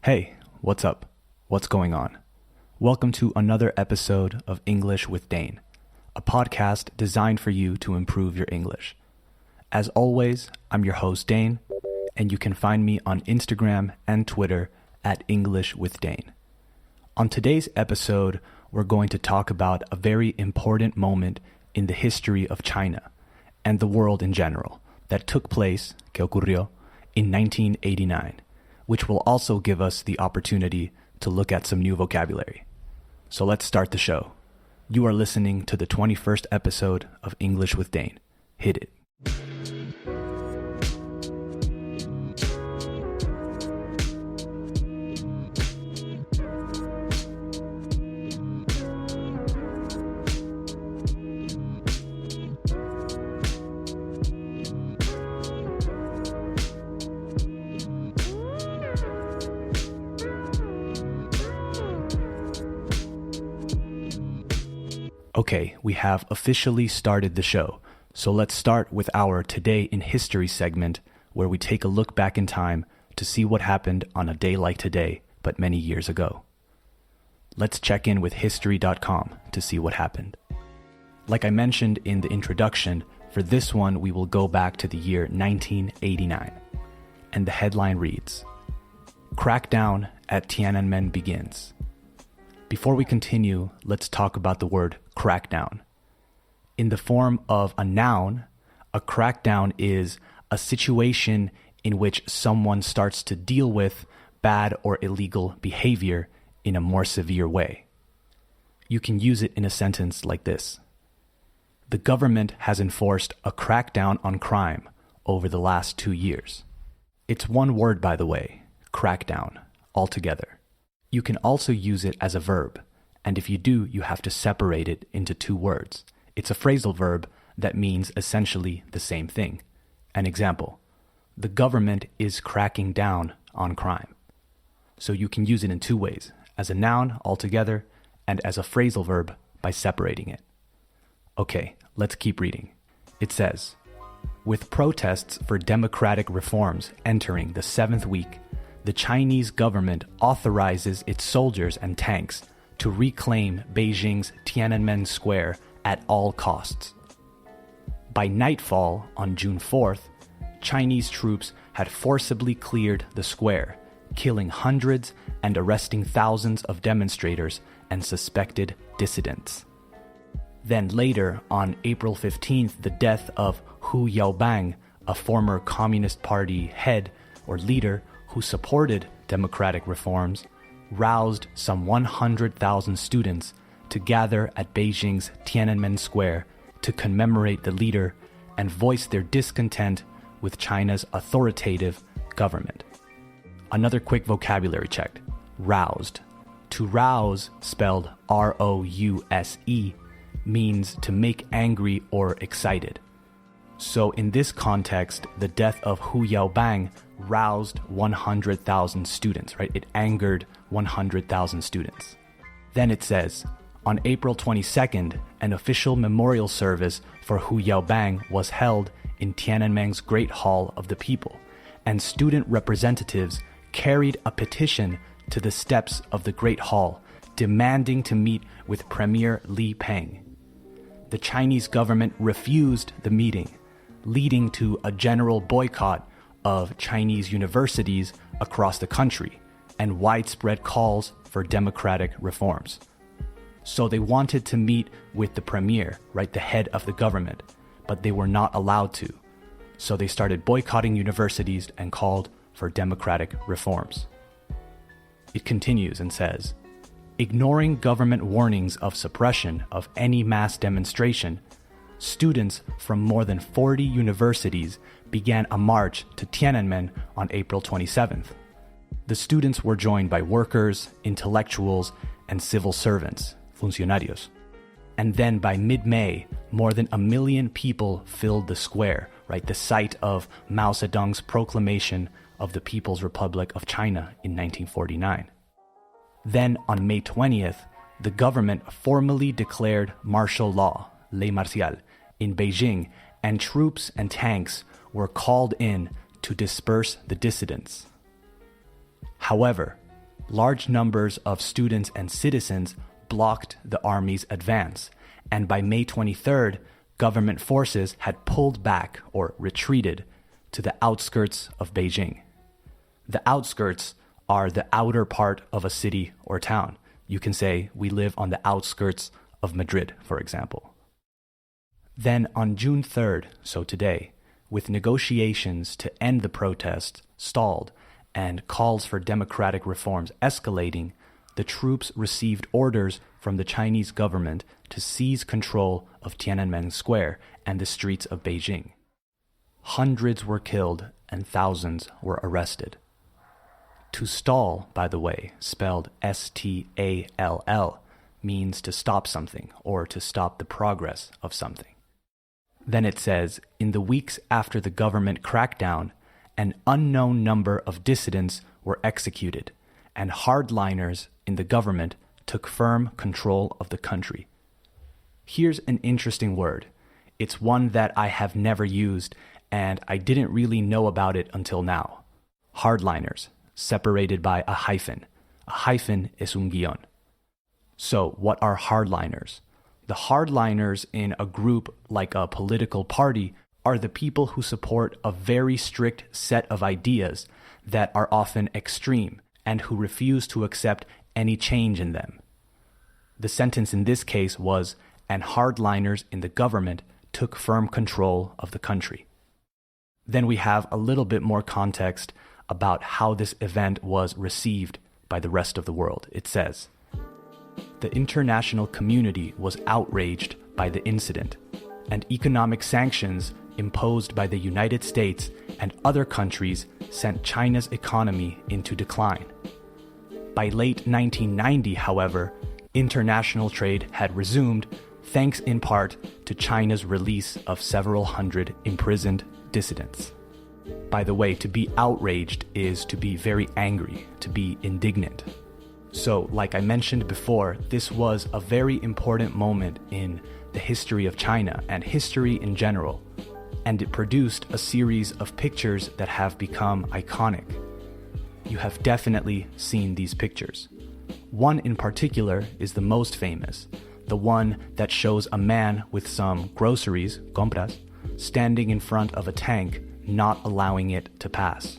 Hey, what's up? What's going on? Welcome to another episode of English with Dane, a podcast designed for you to improve your English. As always, I'm your host Dane, and you can find me on Instagram and Twitter at English with Dane. On today's episode, we're going to talk about a very important moment in the history of China and the world in general that took place, que ocurrió, in 1989, which will also give us the opportunity to look at some new vocabulary. So let's start the show. You are listening to the 21st episode of English with Dane. Hit it. Okay, we have officially started the show, so let's start with our Today in History segment, where we take a look back in time to see what happened on a day like today, but many years ago. Let's check in with history.com to see what happened. Like I mentioned in the introduction, for this one we will go back to the year 1989, and the headline reads, Crackdown at Tiananmen begins. Before we continue, let's talk about the word crackdown. In the form of a noun, a crackdown is a situation in which someone starts to deal with bad or illegal behavior in a more severe way. You can use it in a sentence like this. The government has enforced a crackdown on crime over the last 2 years. It's one word, by the way, crackdown, altogether. You can also use it as a verb, and if you do, you have to separate it into 2 words. It's a phrasal verb that means essentially the same thing. An example, the government is cracking down on crime. So you can use it in 2 ways, as a noun altogether, and as a phrasal verb by separating it. Okay, let's keep reading. It says, with protests for democratic reforms entering the 7th week, the Chinese government authorizes its soldiers and tanks to reclaim Beijing's Tiananmen Square at all costs. By nightfall on June 4th, Chinese troops had forcibly cleared the square, killing hundreds and arresting thousands of demonstrators and suspected dissidents. Then later, on April 15th, the death of Hu Yaobang, a former Communist Party head or leader who supported democratic reforms, roused some 100,000 students to gather at Beijing's Tiananmen Square to commemorate the leader and voice their discontent with China's authoritative government. Another quick vocabulary check. Roused. To rouse, spelled R-O-U-S-E, means to make angry or excited. So in this context, the death of Hu Yaobang roused 100,000 students, right? It angered 100,000 students. Then it says, on April 22nd, an official memorial service for Hu Yaobang was held in Tiananmen's Great Hall of the People, and student representatives carried a petition to the steps of the Great Hall demanding to meet with Premier Li Peng. The Chinese government refused the meeting, leading to a general boycott of Chinese universities across the country and widespread calls for democratic reforms. So they wanted to meet with the premier, right, the head of the government, but they were not allowed to. So they started boycotting universities and called for democratic reforms. It continues and says, ignoring government warnings of suppression of any mass demonstration, students from more than 40 universities began a march to Tiananmen on April 27th. The students were joined by workers, intellectuals, and civil servants, funcionarios. And then by mid-May, more than 1 million people filled the square, right, the site of Mao Zedong's proclamation of the People's Republic of China in 1949. Then on May 20th, the government formally declared martial law, ley marcial, in Beijing, and troops and tanks were called in to disperse the dissidents. However, large numbers of students and citizens blocked the army's advance, and by May 23rd, government forces had pulled back or retreated to the outskirts of Beijing. The outskirts are the outer part of a city or town. You can say we live on the outskirts of Madrid, for example. Then on June 3rd, so today, with negotiations to end the protests stalled and calls for democratic reforms escalating, the troops received orders from the Chinese government to seize control of Tiananmen Square and the streets of Beijing. Hundreds were killed and thousands were arrested. To stall, by the way, spelled S-T-A-L-L, means to stop something or to stop the progress of something. Then it says, in the weeks after the government crackdown, an unknown number of dissidents were executed, and hardliners in the government took firm control of the country. Here's an interesting word. It's one that I have never used, and I didn't really know about it until now. Hardliners, separated by a hyphen. A hyphen es un guión. So, what are hardliners? The hardliners in a group like a political party are the people who support a very strict set of ideas that are often extreme and who refuse to accept any change in them. The sentence in this case was, and hardliners in the government took firm control of the country. Then we have a little bit more context about how this event was received by the rest of the world. It says, the international community was outraged by the incident, and economic sanctions imposed by the United States and other countries sent China's economy into decline. By late 1990, however, international trade had resumed, thanks in part to China's release of several hundred imprisoned dissidents. By the way, to be outraged is to be very angry, to be indignant. So, like I mentioned before, this was a very important moment in the history of China and history in general, and it produced a series of pictures that have become iconic. You have definitely seen these pictures. One in particular is the most famous, the one that shows a man with some groceries, compras, standing in front of a tank, not allowing it to pass.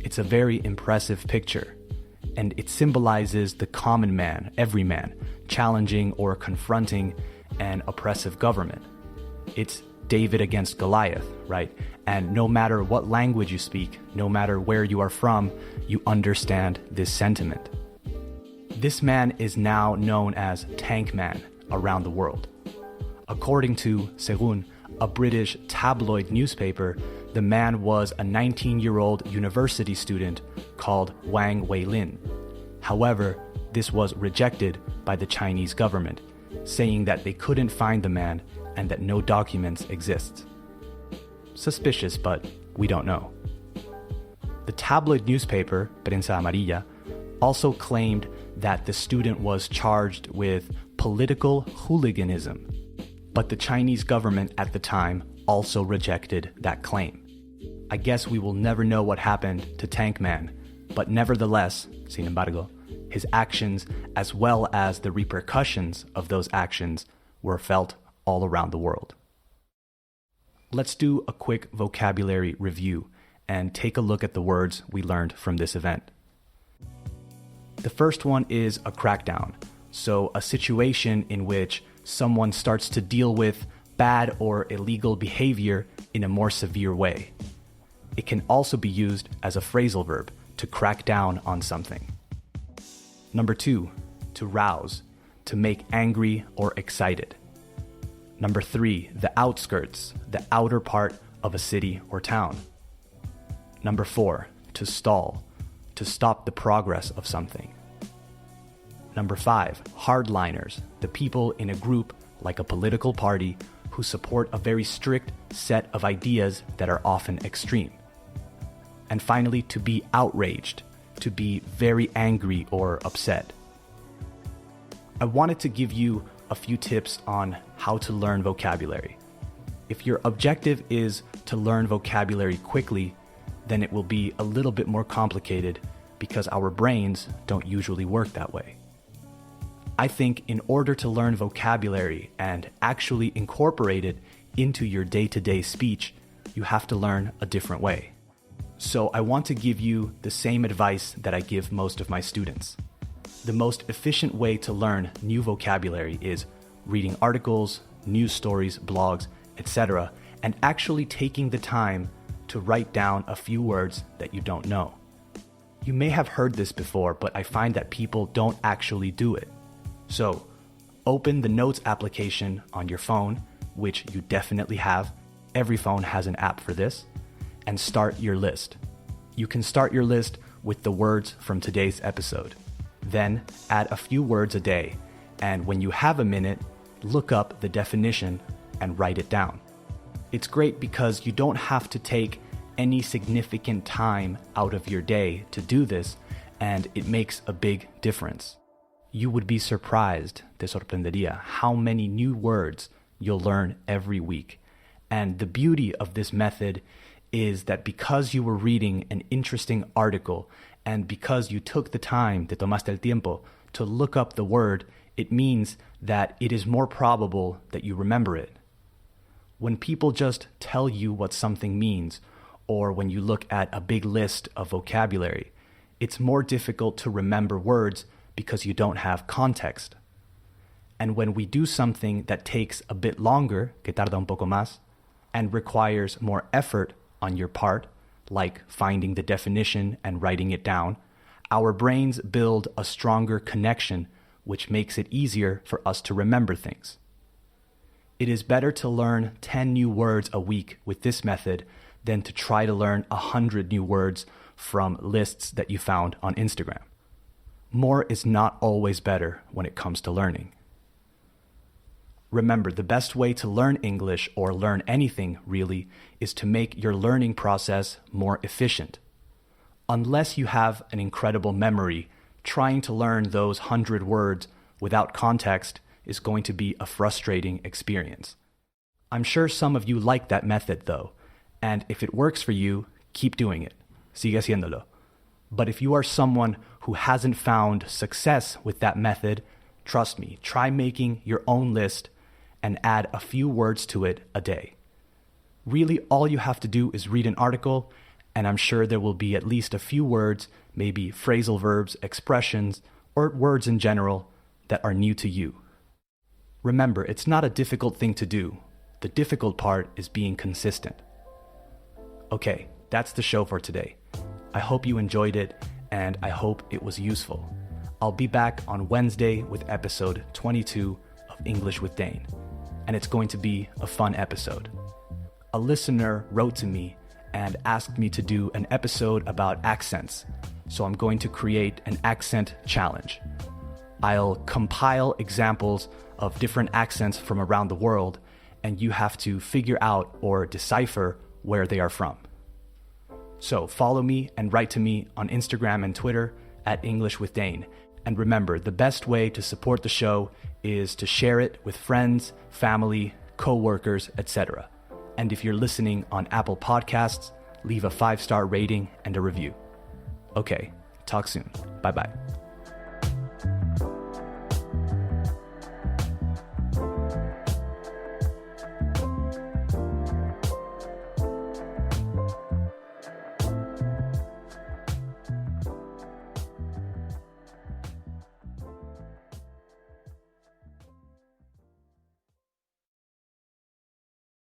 It's a very impressive picture, and it symbolizes the common man, every man, challenging or confronting an oppressive government. It's David against Goliath, right? And no matter what language you speak, no matter where you are from, you understand this sentiment. This man is now known as Tank Man around the world. According to Según, a British tabloid newspaper, the man was a 19-year-old university student called Wang Weilin. However, this was rejected by the Chinese government, saying that they couldn't find the man and that no documents exist. Suspicious, but we don't know. The tabloid newspaper, Prensa Amarilla, also claimed that the student was charged with political hooliganism, but the Chinese government at the time also rejected that claim. I guess we will never know what happened to Tank Man, but nevertheless, sin embargo, his actions as well as the repercussions of those actions were felt all around the world. Let's do a quick vocabulary review and take a look at the words we learned from this event. The first one is a crackdown, so a situation in which someone starts to deal with bad or illegal behavior in a more severe way. It can also be used as a phrasal verb, to crack down on something. Number 2, to rouse, to make angry or excited. Number 3, the outskirts, the outer part of a city or town. Number 4, to stall, to stop the progress of something. Number 5, hardliners, the people in a group like a political party who support a very strict set of ideas that are often extreme. And finally, to be outraged, to be very angry or upset. I wanted to give you a few tips on how to learn vocabulary. If your objective is to learn vocabulary quickly, then it will be a little bit more complicated because our brains don't usually work that way. I think in order to learn vocabulary and actually incorporate it into your day-to-day speech, you have to learn a different way. So I want to give you the same advice that I give most of my students. The most efficient way to learn new vocabulary is reading articles, news stories, blogs, etc., and actually taking the time to write down a few words that you don't know. You may have heard this before, but I find that people don't actually do it. So, open the Notes application on your phone, which you definitely have. Every phone has an app for this, and start your list. You can start your list with the words from today's episode. Then add a few words a day, and when you have a minute, look up the definition and write it down. It's great because you don't have to take any significant time out of your day to do this, and it makes a big difference. You would be surprised, te sorprendería, how many new words you'll learn every week. And the beauty of this method is that because you were reading an interesting article and because you took the time, te tomaste el tiempo, to look up the word, it means that it is more probable that you remember it. When people just tell you what something means, or when you look at a big list of vocabulary, it's more difficult to remember words because you don't have context. And when we do something that takes a bit longer, que tarda un poco más, and requires more effort on your part, like finding the definition and writing it down, our brains build a stronger connection, which makes it easier for us to remember things. It is better to learn 10 new words a week with this method than to try to learn 100 new words from lists that you found on Instagram. More is not always better when it comes to learning. Remember, the best way to learn English or learn anything, really, is to make your learning process more efficient. Unless you have an incredible memory, trying to learn those 100 words without context is going to be a frustrating experience. I'm sure some of you like that method, though, and if it works for you, keep doing it. Sigue haciéndolo. But if you are someone who hasn't found success with that method, trust me, try making your own list and add a few words to it a day. Really, all you have to do is read an article, and I'm sure there will be at least a few words, maybe phrasal verbs, expressions, or words in general that are new to you. Remember, it's not a difficult thing to do. The difficult part is being consistent. Okay, that's the show for today. I hope you enjoyed it, and I hope it was useful. I'll be back on Wednesday with episode 22 of English with Dane, and it's going to be a fun episode. A listener wrote to me and asked me to do an episode about accents, so I'm going to create an accent challenge. I'll compile examples of different accents from around the world, and you have to figure out or decipher where they are from. So follow me and write to me on Instagram and Twitter at English with Dane. And remember, the best way to support the show is to share it with friends, family, co-workers, etc. And if you're listening on Apple Podcasts, leave a 5-star rating and a review. Okay, talk soon. Bye-bye.